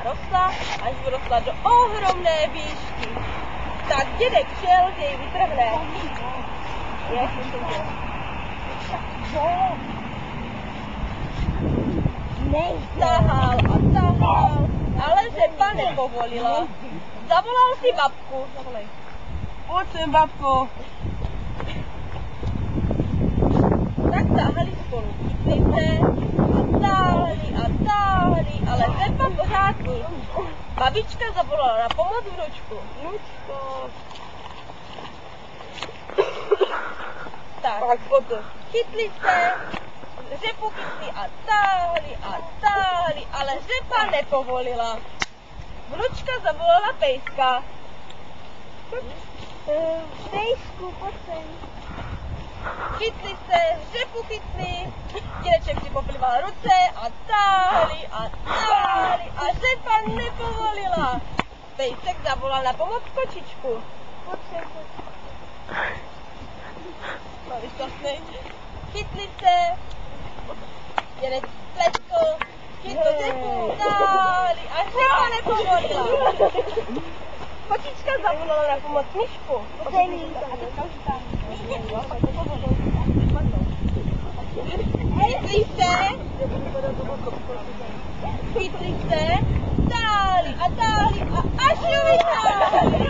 rostla, až vyrostla do ohromné výšky. Tak dědek šel, že ji vytrhne. Jak to je? Tahal a tahal, ale řepa nepovolila. Zavolal si babku. Zavolej. Pojď sem, babko. Tak tahali spolu. Chytli se a táhli, ale řepa pořád nic. Babička zavolala na pomoc vnučku. Vnučko. Tak, chytli se, řepu chytli a táhli, ale řepa nepovolila. Vnučka zavolala pejska. Pejsku, pojď sem. Chytli se, řepu chytli, dědeček si poplival ruce a táhli a řepa nepovolila. Pejsek zavolal na pomoc kočičku. Pojď sem, pojď. Mali šťastnej. Chytli se, dědek pleskl, chytl řepu, táhli a řepa nepovolila. Kočička zavolala na pomoc myšku. Dej mi to. Chytli se, táhli a až ju vytáhli.